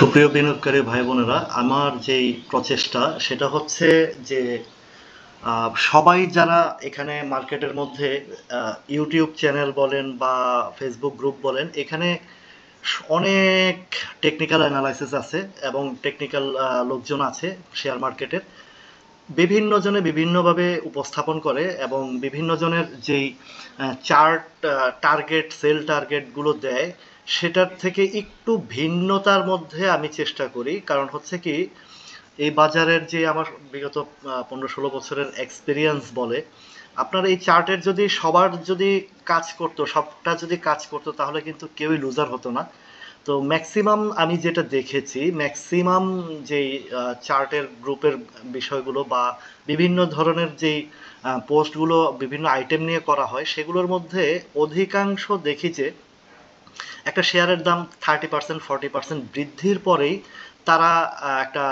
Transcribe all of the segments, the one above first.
সুপ্রিয় বিনিয়োগকারী ভাই বোনেরা, আমার যেই প্রচেষ্টা সেটা হচ্ছে যে সবাই যারা এখানে মার্কেটের মধ্যে ইউটিউব চ্যানেল বলেন বা ফেসবুক গ্রুপ বলেন, এখানে অনেক টেকনিক্যাল অ্যানালাইসিস আছে এবং টেকনিক্যাল লোকজন আছে শেয়ার মার্কেটের। বিভিন্ন জনে বিভিন্নভাবে উপস্থাপন করে এবং বিভিন্ন জনের যেই চার্ট টার্গেট সেল টার্গেটগুলো দেয় সেটার থেকে একটু ভিন্নতার মধ্যে আমি চেষ্টা করি। কারণ হচ্ছে কি, এই বাজারের যে আমার বিগত 15-16 বছরের এক্সপিরিয়েন্স বলে, আপনার এই চার্টের যদি সবার যদি কাজ করতো, সবটা যদি কাজ করতো, তাহলে কিন্তু কেউই লুজার হতো না। তো ম্যাক্সিমাম আমি যেটা দেখেছি, ম্যাক্সিমাম যেই চার্টের গ্রুপের বিষয়গুলো বা বিভিন্ন ধরনের যেই পোস্টগুলো বিভিন্ন আইটেম নিয়ে করা হয়, সেগুলোর মধ্যে অধিকাংশ দেখি যে একটা শেয়ারের দাম 30% 40% বৃদ্ধির পরেই তারা একটা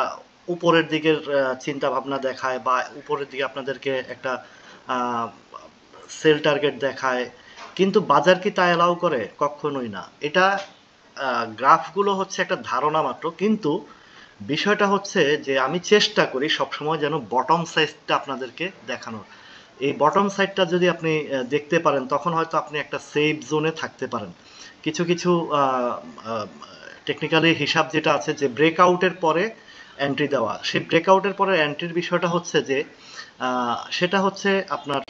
উপরের দিকের চিন্তা ভাবনা দেখায় বা উপরের দিকে আপনাদেরকে একটা সেল টার্গেট দেখায়। কিন্তু বাজার কি তা অ্যালাউ করে? কখনোই না। এটা গ্রাফগুলো হচ্ছে একটা ধারণা মাত্র। কিন্তু বিষয়টা হচ্ছে যে আমি চেষ্টা করি সবসময় যেন বটম সাইডটা আপনাদেরকে দেখানোর। এই বটম সাইডটা যদি আপনি দেখতে পারেন, তখন হয়তো আপনি একটা সেফ জোনে থাকতে পারেন। কিছু কিছু টেকনিক্যালি হিসাব যেটা আছে যে ব্রেকআউটের পরে এন্ট্রি দেওয়া, সেই ব্রেকআউটের পরে এন্ট্রির বিষয়টা হচ্ছে যে সেটা হচ্ছে আপনার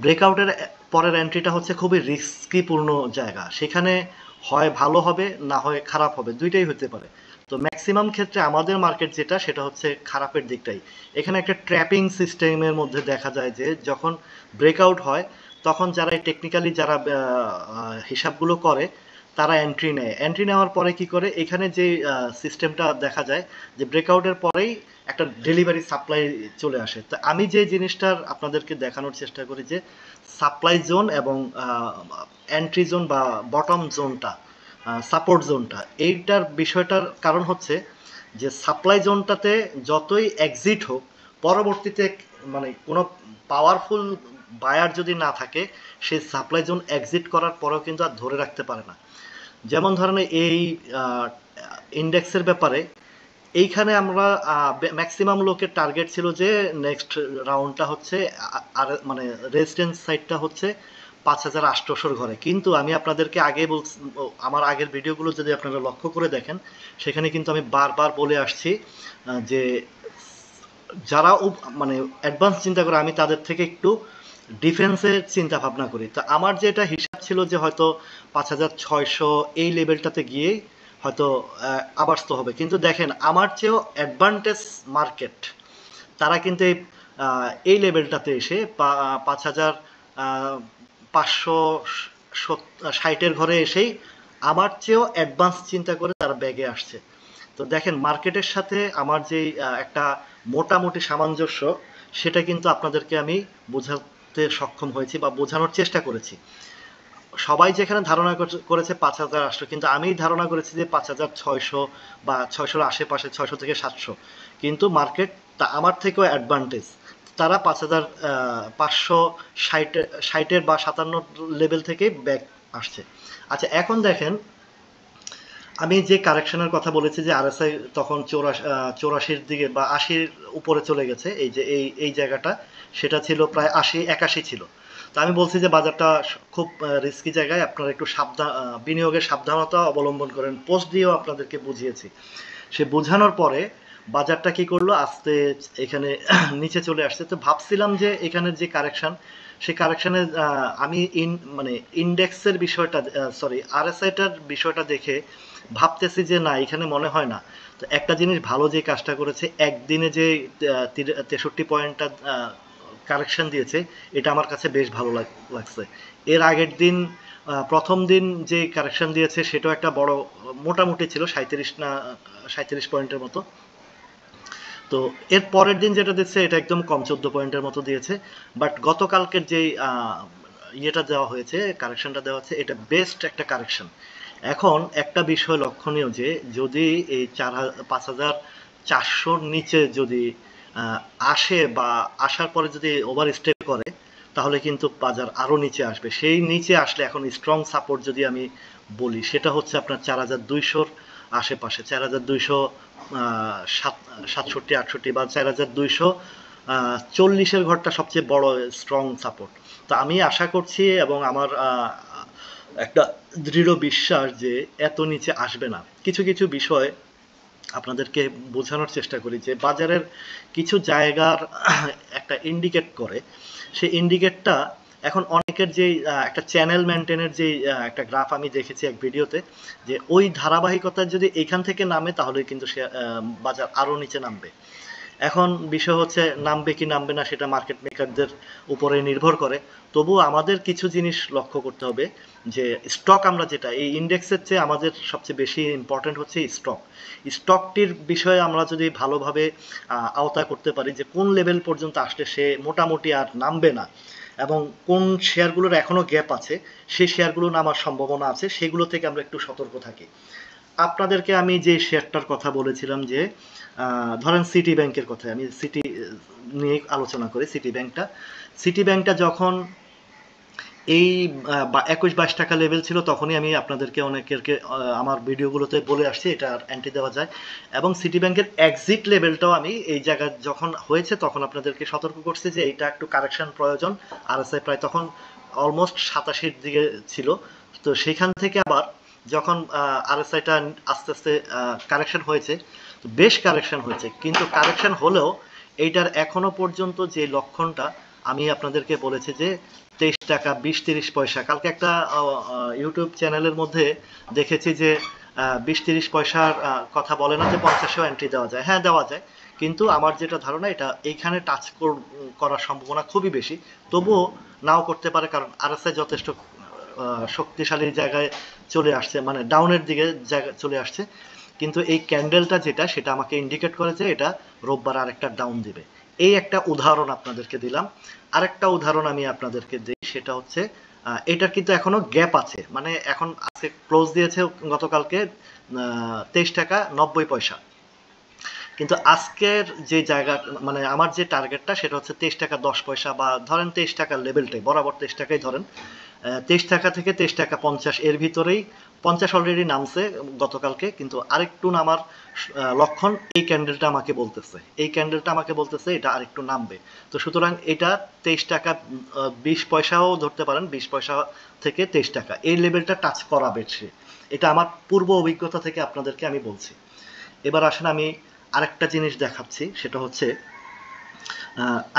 ব্রেকআউটের পরের এন্ট্রিটা হচ্ছে খুবই রিস্কিপূর্ণ জায়গা। সেখানে হয় ভালো হবে, না হয় খারাপ হবে, দুইটাই হতে পারে। তো ম্যাক্সিমাম ক্ষেত্রে আমাদের মার্কেট যেটা, সেটা হচ্ছে খারাপের দিকটাই। এখানে একটা ট্র্যাপিং সিস্টেমের মধ্যে দেখা যায় যে যখন ব্রেকআউট হয়, তখন যারা টেকনিক্যালি যারা হিসাবগুলো করে, তারা এন্ট্রি নেয়। এন্ট্রি নেওয়ার পরে কি করে, এখানে যে সিস্টেমটা দেখা যায় যে ব্রেকআউটের পরেই একটা ডেলিভারি সাপ্লাই চলে আসে। তো আমি যে জিনিসটার আপনাদেরকে দেখানোর চেষ্টা করি যে সাপ্লাই জোন এবং এন্ট্রি জোন বা বটম জোনটা, সাপোর্ট জোনটা, এইটার বিষয়টার কারণ হচ্ছে যে সাপ্লাই জোনটাতে যতই এক্সিট হোক, পরবর্তীতে মানে কোনো পাওয়ারফুল বায়ার যদি না থাকে, সেই সাপ্লাই জোন এক্সিট করার পরেও কিন্তু আর ধরে রাখতে পারে না। যেমন ধরেন এই ইন্ডেক্সের ব্যাপারে, এইখানে আমরা ম্যাক্সিমাম লোকের টার্গেট ছিল যে নেক্সট রাউন্ডটা হচ্ছে আর মানে রেজিস্ট্যান্স সাইডটা হচ্ছে 5800 ঘরে। কিন্তু আমি আপনাদেরকে আগে বলছি, আমার আগের ভিডিওগুলো যদি আপনারা লক্ষ্য করে দেখেন, সেখানে কিন্তু আমি বারবার বলে আসছি যে যারা মানে অ্যাডভান্স চিন্তা করে, আমি তাদের থেকে একটু ডিফেন্সের চিন্তা ভাবনা করি। তা আমার যেটা হিসাব ছিল যে হয়তো 5600 এই লেভেলটাতে গিয়েই হয়তো আবারস্থ হবে। কিন্তু দেখেন, আমার চেয়েও অ্যাডভান্টেজ মার্কেট, তারা কিন্তু এই লেভেলটাতে এসে 5560 ঘরে এসেই আমার চেয়েও অ্যাডভান্স চিন্তা করে তারা ব্যাগে আসছে। তো দেখেন, মার্কেটের সাথে আমার যে একটা মোটামুটি সামঞ্জস্য, সেটা কিন্তু আপনাদেরকে আমি বোঝাতে সক্ষম হয়েছি বা বোঝানোর চেষ্টা করেছি। সবাই যেখানে ধারণা করেছে 5800, কিন্তু আমি ধারণা করেছি যে 5600 বা 600-র আশেপাশে, 600 থেকে 700। কিন্তু মার্কেট তা আমার থেকেও অ্যাডভান্টেজ, তারা 5560-এর বা 57 লেভেল থেকে ব্যাক আসছে। আচ্ছা, এখন দেখেন, আমি যে কারেকশনের কথা বলেছি যে আরএসআই তখন 84-র দিকে বা 80-র উপরে চলে গেছে, এই যে এই জায়গাটা, সেটা ছিল প্রায় 80-81 ছিল। তো আমি বলছি যে বাজারটা খুব রিস্কি জায়গায়, আপনারা একটু বিনিয়োগের সাবধানতা অবলম্বন করেন। পোস্ট দিয়েও আপনাদেরকে বুঝিয়েছি। সে বোঝানোর পরে বাজারটা কি করলো, আস্তে এখানে নিচে চলে আসছে। তো ভাবছিলাম যে এখানের যে কারেকশন, সেই কারেকশনে আমি মানে ইন্ডেক্সের বিষয়টা, সরি আরএসআইটার বিষয়টা দেখে ভাবতেছি যে না, এখানে মনে হয় না। তো একটা জিনিস ভালো যে কাজটা করেছে, একদিনে যে 63 পয়েন্টটা কারেকশন দিয়েছে, এটা আমার কাছে বেশ ভালো লাগছে। এর আগের দিন প্রথম দিন যে কারেকশন দিয়েছে, সেটাও একটা বড় মোটামুটি ছিল, 37 পয়েন্টের মতো। তো এর পরের দিন যেটা দিচ্ছে, এটা একদম কম, 14 পয়েন্টের মতো দিয়েছে। বাট গতকালকের যে ইয়েটা দেওয়া হয়েছে, কারেকশনটা দেওয়া হচ্ছে, এটা বেস্ট একটা কারেকশন। এখন একটা বিষয় লক্ষণীয় যে যদি এই 5400-র নিচে যদি আসে বা আসার পরে যদি ওভার স্টে করে, তাহলে কিন্তু বাজার আরো নিচে আসবে। সেই নিচে আসলে এখন স্ট্রং সাপোর্ট যদি আমি বলি, সেটা হচ্ছে আপনার 4200-র আশেপাশে 4267 68 বা 4240-এর ঘরটা সবচেয়ে বড় স্ট্রং সাপোর্ট। তো আমি আশা করছি এবং আমার একটা দৃঢ় বিশ্বাস যে এত নিচে আসবে না। কিছু কিছু বিষয় আপনাদেরকে বোঝানোর চেষ্টা করি যে বাজারের কিছু জায়গার একটা ইন্ডিকেট করে, সেই ইন্ডিকেটটা এখন অনেকের যে একটা চ্যানেল মেনটেনের যে একটা গ্রাফ আমি দেখেছি এক ভিডিওতে, যে ওই ধারাবাহিকতা যদি এখান থেকে নামে তাহলে কিন্তু সে বাজার আরো নিচে নামবে। এখন বিষয় হচ্ছে নামবে কি নামবে না সেটা মার্কেট মেকারদের উপরে নির্ভর করে। তবুও আমাদের কিছু জিনিস লক্ষ্য করতে হবে যে স্টক, আমরা যেটা এই ইন্ডেক্সের চেয়ে আমাদের সবচেয়ে বেশি ইম্পর্টেন্ট হচ্ছে স্টকটির বিষয়ে আমরা যদি ভালোভাবে আওতায় করতে পারি যে কোন লেভেল পর্যন্ত আসলে সে মোটামুটি আর নামবে না এবং কোন শেয়ারগুলোর এখনো গ্যাপ আছে, সেই শেয়ারগুলো নামার সম্ভাবনা আছে, সেগুলো থেকে আমরা একটু সতর্ক থাকি। আপনাদেরকে আমি যে শেয়ারটার কথা বলেছিলাম যে ধরেন সিটি ব্যাংকের কথা, আমি সিটি নিয়ে আলোচনা করি। সিটি ব্যাংকটা যখন এই 21-22 টাকা লেভেল ছিল তখনই আমি আপনাদেরকে অনেকেরকে আমার ভিডিওগুলোতে বলে আসছি এটা এন্ট্রি দেওয়া যায়, এবং সিটি ব্যাংকের এক্সিট লেভেলটাও আমি এই জায়গায় যখন হয়েছে তখন আপনাদেরকে সতর্ক করছি যে এইটা একটু কারেকশন প্রয়োজন। আরএসআই প্রায় তখন অলমোস্ট 87-এর দিকে ছিল। তো সেখান থেকে আবার যখন আরএসআইটা আস্তে আস্তে কারেকশন হয়েছে, তো বেশ কারেকশন হয়েছে, কিন্তু কারেকশন হলেও এইটার এখনো পর্যন্ত যে লক্ষণটা আমি আপনাদেরকে বলেছি যে 23 টাকা 20-30 পয়সা। কালকে একটা ইউটিউব চ্যানেলের মধ্যে দেখেছি যে 20-30 পয়সার কথা বলে না যে 50-এও এন্ট্রি দেওয়া যায়। হ্যাঁ, দেওয়া যায়, কিন্তু আমার যেটা ধারণা এটা এইখানে টাচ করার সম্ভাবনা খুবই বেশি। তবুও নাও করতে পারে, কারণ আরএসআই যথেষ্ট শক্তিশালী জায়গায় চলে আসছে, মানে ডাউনের দিকে জায়গায় চলে আসছে। কিন্তু এই ক্যান্ডেলটা যেটা, সেটা আমাকে ইন্ডিকেট করে যে এটা রোববার আরেকটা ডাউন দিবে। এই একটা উদাহরণ আপনাদেরকে দিলাম। আরেকটা উদাহরণ আমি আপনাদেরকে দিই, সেটা হচ্ছে এটার কিন্তু এখনো গ্যাপ আছে, মানে এখন আজকে ক্লোজ দিয়েছে গতকালকে 23 টাকা 90 পয়সা, কিন্তু আজকের যে জায়গা, মানে আমার যে টার্গেটটা সেটা হচ্ছে 23 টাকা 10 পয়সা, বা ধরেন 23 টাকার লেভেলটাই বরাবর 23 টাকাই ধরেন। 23 টাকা থেকে 23 টাকা 50 এর ভিতরেই, 50 অলরেডি নামছে গতকালকে, কিন্তু আরেকটু নামার লক্ষণ এই ক্যান্ডেলটা আমাকে বলতেছে এটা আরেকটু নামবে। তো সুতরাং এটা 23 টাকা 20 পয়সাও ধরতে পারেন, 20 পয়সা থেকে 23 টাকা এই লেভেলটা টাচ করাবে সে। এটা আমার পূর্ব অভিজ্ঞতা থেকে আপনাদেরকে আমি বলছি। এবার আসেন আমি আরেকটা জিনিস দেখাচ্ছি, সেটা হচ্ছে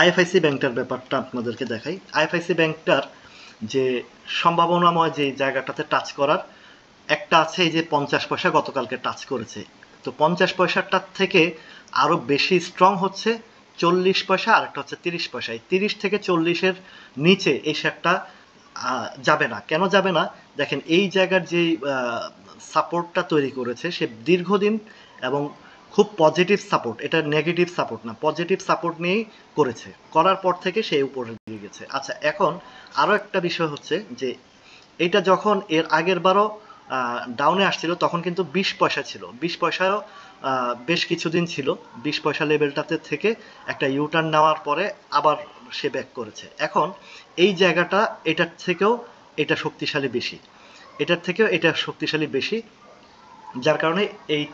আইএফআইসি ব্যাংকটার ব্যাপারটা আপনাদেরকে দেখাই। আইএফআইসি ব্যাংকটার যে সম্ভাবনাময় যে জায়গাটাতে টাচ করার একটা আছে, এই যে 50 পয়সা গতকালকে টাচ করেছে। তো 50 পয়সাটার থেকে আরো বেশি স্ট্রং হচ্ছে 40 পয়সা, আর একটা হচ্ছে 30 পয়সা। 30 থেকে 40-এর নিচে এই শেয়ারটা যাবে না। কেন যাবে না? দেখেন এই জায়গার যে সাপোর্টটা তৈরি করেছে সে দীর্ঘদিন এবং খুব পজিটিভ সাপোর্ট, এটা নেগেটিভ সাপোর্ট না, পজিটিভ সাপোর্ট নিয়েই করেছে, করার পর থেকে সে উপরে দিয়ে গেছে। আচ্ছা, এখন আরো একটা বিষয় হচ্ছে যে এটা যখন এর আগের বারও ডাউনে আসছিল তখন কিন্তু 20 পয়সা ছিল, 20 পয়সায়ও বেশ কিছুদিন ছিল। 20 পয়সা লেভেলটাতে থেকে একটা ইউটার্ন নেওয়ার পরে আবার সে ব্যাক করেছে। এখন এই জায়গাটা এটার থেকেও এটা শক্তিশালী বেশি, যার কারণে এই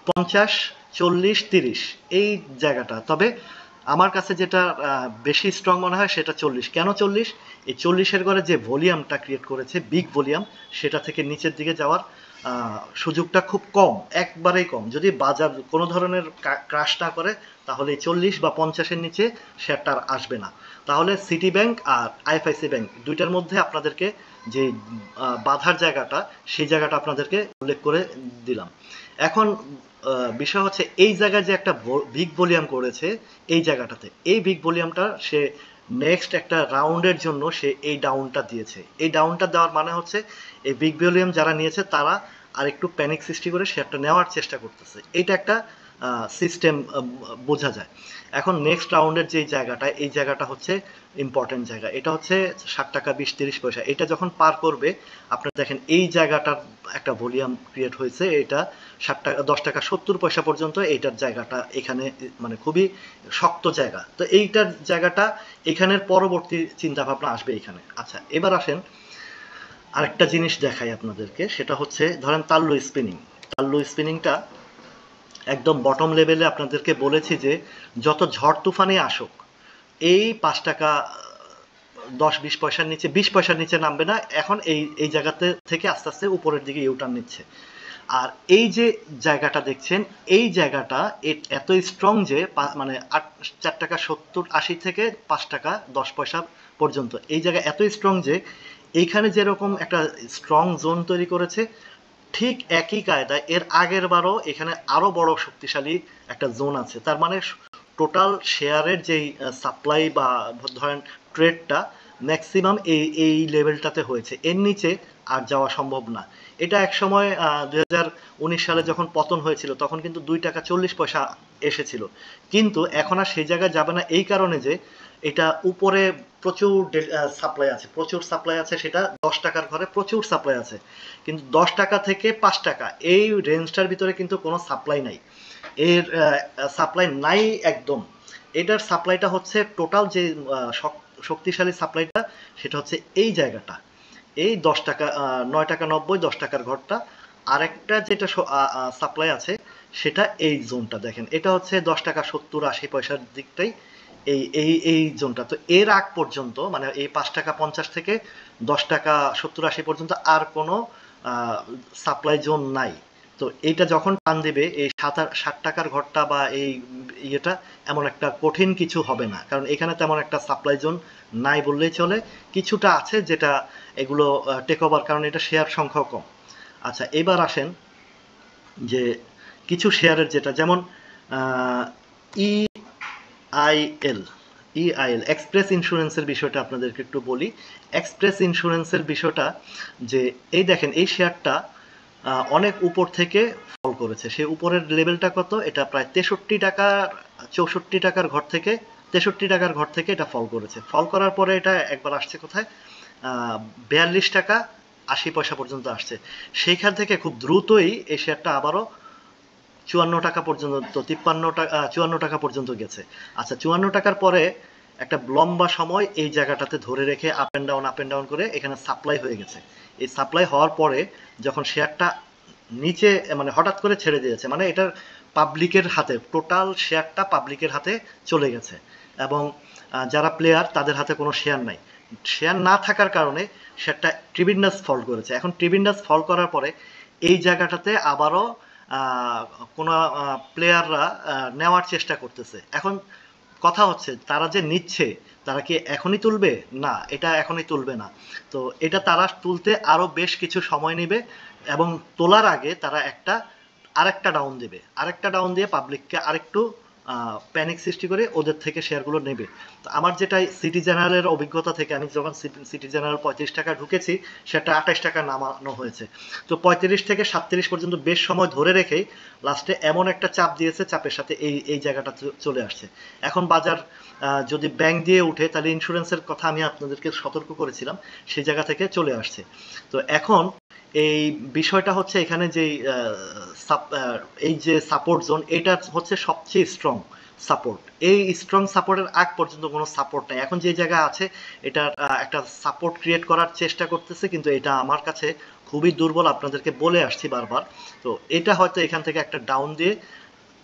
50, 40, 30 এই জায়গাটা, তবে আমার কাছে যেটা বেশি স্ট্রং মনে হয় সেটা 40। কেন 40? এই 40-এর ঘরে যে ভলিউমটা ক্রিয়েট করেছে, বিগ ভলিউম, সেটা থেকে নিচের দিকে যাওয়ার সুযোগটা খুব কম, একবারেই কম। যদি বাজার কোনো ধরনের ক্রাশ না করে তাহলে 40 বা 50-এর নিচে শেয়ারটা আর আসবে না। তাহলে সিটি ব্যাংক আর আইএফআইসি ব্যাংক দুইটার মধ্যে আপনাদেরকে যে বাধার জায়গাটা, সেই জায়গাটা আপনাদেরকে উল্লেখ করে দিলাম। এখন বিষয় হচ্ছে এই জায়গায় যে একটা বিগ ভলিউম করেছে, এই জায়গাটাতে এই বিগ ভলিউমটা সে নেক্সট একটা রাউন্ডের জন্য সে এই ডাউনটা দিয়েছে। এই ডাউনটা দেওয়ার মানে হচ্ছে এই বিগ ভলিউম যারা নিয়েছে তারা আর একটু প্যানিক সৃষ্টি করে শেয়ারটা নেওয়ার চেষ্টা করতেছে। এটা একটা সিস্টেম বোঝা যায়। এখন নেক্সট রাউন্ডের যে জায়গাটা, এই জায়গাটা হচ্ছে ইম্পর্টেন্ট জায়গা, এটা হচ্ছে 60 টাকা 20-30 পয়সা। এটা যখন পার করবে, আপনারা দেখেন এই জায়গাটার একটা ভলিউম ক্রিয়েট হয়েছে, এটা 60 টাকা 10 টাকা 70 পয়সা পর্যন্ত এইটার জায়গাটা এখানে, মানে খুবই শক্ত জায়গা। তো এইটার জায়গাটা এখানের পরবর্তী চিন্তা ভাবনা আসবে এখানে। আচ্ছা, এবার আসেন আরেকটা জিনিস দেখাই আপনাদেরকে, সেটা হচ্ছে ধরেন তাল্লু স্পিনিং। তাল্লু স্পিনিংটা একদম বটম লেভেলে আপনাদেরকে বলেছি যে যত ঝড় তুফানই আসুক এই 5 টাকা 10-20 পয়সার নিচে, 20 পয়সার নিচে নামবে না। এখন এই এই জায়গাতে থেকে আস্তে আস্তে উপরের দিকে ইউটার্ন নিচ্ছে। আর এই যে জায়গাটা দেখছেন, এই জায়গাটা এত স্ট্রং যে মানে 4 টাকা 70-80 থেকে 5 টাকা 10 পয়সা পর্যন্ত এই জায়গা এত স্ট্রং যে এইখানে যেরকম একটা স্ট্রং জোন তৈরি করেছে, ঠিক একই কায়দায় এর আগের বারও এখানে আরো বড় শক্তিশালী একটা জোন আছে। তার মানে টোটাল শেয়ারের যেই সাপ্লাই বা ধরেন ট্রেডটা ম্যাক্সিমাম এই এই লেভেলটাতে হয়েছে, এর নিচে আর যাওয়া সম্ভব না। এটা এক সময় 2019 সালে যখন পতন হয়েছিল তখন কিন্তু 2 টাকা 40 পয়সা এসেছিল, কিন্তু এখন আর সেই জায়গায় যাবে না এই কারণে যে এটা উপরে প্রচুর সাপ্লাই আছে, প্রচুর সাপ্লাই আছে, সেটা 10 টাকার ঘরে প্রচুর সাপ্লাই আছে। কিন্তু 10 টাকা থেকে 5 টাকা এই রেঞ্জটার ভিতরে কিন্তু কোনো সাপ্লাই নাই, এর সাপ্লাই নাই একদম। এটার সাপ্লাইটা হচ্ছে টোটাল যে শক্তিশালী সাপ্লাইটা, সেটা হচ্ছে এই জায়গাটা, এই 10 টাকা 9 টাকা 90 10 টাকার ঘরটা। আরেকটা যেটা সাপ্লাই আছে সেটা এই জোনটা দেখেন, এটা হচ্ছে 10 টাকা 70-80 পয়সার দিকটাই এই এই এই জোনটা। তো এর আগ পর্যন্ত মানে এই 5 টাকা 50 থেকে 10 টাকা 70-80 পর্যন্ত আর কোনো সাপ্লাই জোন নাই। তো এইটা যখন টান দেবে এই 60 টাকার ঘরটা বা এই ইয়েটা, এমন একটা কঠিন কিছু হবে না, কারণ এখানে তেমন একটা সাপ্লাই জোন নাই বললেই চলে। কিছুটা আছে যেটা এগুলো টেক ওভার, কারণ এটা শেয়ার সংখ্যাও কম। আচ্ছা, এবার আসেন যে কিছু শেয়ারের যেটা যেমন ইআইএল, ইআইএল এক্সপ্রেস ইন্স্যুরেন্সের বিষয়টা আপনাদেরকে একটু বলি। এক্সপ্রেস ইন্স্যুরেন্সের বিষয়টা যে এই দেখেন এই শেয়ারটা অনেক উপর থেকে ফল করেছে। সেই উপরের লেভেলটা কত? এটা প্রায় 63 টাকা 64 টাকার ঘর থেকে 63 টাকার ঘর থেকে এটা ফল করেছে। ফল করার পরে এটা একবার আসছে কোথায়? 42 টাকা 80 পয়সা পর্যন্ত আসছে। সেইখান থেকে খুব দ্রুতই এই শেয়ারটা আবারও 54 টাকা পর্যন্ত, 54 টাকা পর্যন্ত গেছে। আচ্ছা, 54 টাকার পরে একটা লম্বা সময় এই জায়গাটাতে ধরে রেখে আপ অ্যান্ড ডাউন করে এখানে সাপ্লাই হয়ে গেছে। এই সাপ্লাই হওয়ার পরে যখন শেয়ারটা নিচে মানে হঠাৎ করে ছেড়ে দিয়েছে, মানে এটার পাবলিকের হাতে, টোটাল শেয়ারটা পাবলিকের হাতে চলে গেছে এবং যারা প্লেয়ার তাদের হাতে কোনো শেয়ার নাই। শেয়ার না থাকার কারণে শেয়ারটা ট্রিবিন্ডাস ফল করেছে। এখন ট্রিবিন্ডাস ফল করার পরে এই জায়গাটাতে আবারও কোনো প্লেয়াররা নেওয়ার চেষ্টা করতেছে। এখন কথা হচ্ছে তারা যে নিচ্ছে তারা কি এখনই তুলবে? না, এটা এখনই তুলবে না। তো এটা তারা তুলতে আরো বেশ কিছু সময় নেবে এবং তোলার আগে তারা আরেকটা ডাউন দেবে, আরেকটা ডাউন দিয়ে পাবলিককে আরেকটু প্যানিক সৃষ্টি করে ওদের থেকে শেয়ারগুলো নেবে। তো আমার যেটা সিটি জেনারেলের অভিজ্ঞতা থেকে, আমি যখন সিটি জেনারেল 35 টাকা ঢুকেছি, সেটা 28 টাকা নামানো হয়েছে। তো 35 থেকে 37 পর্যন্ত বেশ সময় ধরে রেখেই লাস্টে এমন একটা চাপ দিয়েছে, চাপের সাথে এই এই জায়গাটা চলে আসছে। এখন বাজার যদি ব্যাংক দিয়ে উঠে তাহলে ইন্স্যুরেন্সের কথা আমি আপনাদেরকে সতর্ক করেছিলাম, সেই জায়গা থেকে চলে আসছে। তো এখন এই বিষয়টা হচ্ছে এখানে যে এই যে সাপোর্ট জোন, এটা হচ্ছে সবচেয়ে স্ট্রং সাপোর্ট। এই স্ট্রং সাপোর্টের আগ পর্যন্ত কোনো সাপোর্ট নেই। এখন যে জায়গা আছে এটার একটা সাপোর্ট ক্রিয়েট করার চেষ্টা করতেছে, কিন্তু এটা আমার কাছে খুবই দুর্বল, আপনাদেরকে বলে আসছি বারবার। তো এটা হয়তো এখান থেকে একটা ডাউন দিয়ে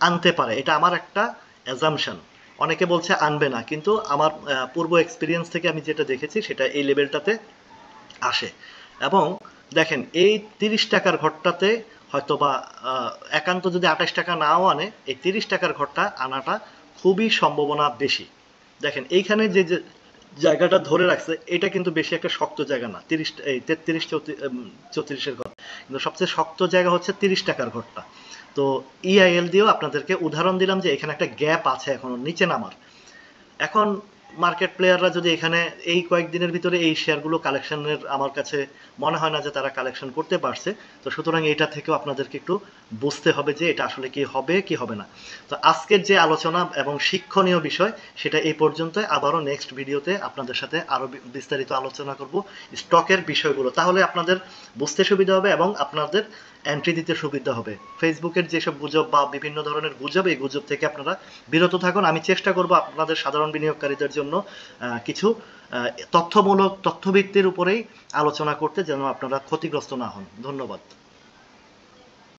আনতে পারে, এটা আমার একটা অ্যাজাম্পশন। অনেকে বলছে আনবে না, কিন্তু আমার পূর্ব এক্সপিরিয়েন্স থেকে আমি যেটা দেখেছি সেটা এই লেভেলটাতে আসে। এবং দেখেন এই 30 টাকার ঘরটাতে হয়তো বা একান্ত যদি 28 টাকা নাও আনে, এই 30 টাকার ঘরটা আনাটা খুবই সম্ভাবনা বেশি। দেখেন এইখানে যে জায়গাটা ধরে রাখছে এটা কিন্তু বেশি একটা শক্ত জায়গা না, 33-34-এর ঘর, কিন্তু সবচেয়ে শক্ত জায়গা হচ্ছে 30 টাকার ঘরটা। তো ইআইএল দিয়েও আপনাদেরকে উদাহরণ দিলাম যে এখানে একটা গ্যাপ আছে এখনো নিচে নামার। এখন মার্কেট প্লেয়াররা যদি এখানে এই কয়েকদিনের ভিতরে এই শেয়ারগুলো কালেকশনের, আমার কাছে মনে হয় না যে তারা কালেকশন করতে পারছে। তো সুতরাং এটা থেকেও আপনাদেরকে একটু বুঝতে হবে যে এটা আসলে কি হবে কি হবে না। তো আজকের যে আলোচনা এবং শিক্ষণীয় বিষয় সেটা এই পর্যন্ত। আবারও নেক্সট ভিডিওতে আপনাদের সাথে আরো বিস্তারিত আলোচনা করব স্টকের বিষয়গুলো, তাহলে আপনাদের বুঝতে সুবিধা হবে এবং আপনাদের এন্ট্রি দিতে সুবিধা হবে। ফেসবুকের যেসব গুজব বা বিভিন্ন ধরনের গুজব, এই গুজব থেকে আপনারা বিরত থাকুন। আমি চেষ্টা করব আপনাদের সাধারণ বিনিয়োগকারীদের জন্য কিছু তথ্যমূলক তথ্যভিত্তির উপরেই আলোচনা করতে, যেন আপনারা ক্ষতিগ্রস্ত না হন। ধন্যবাদ।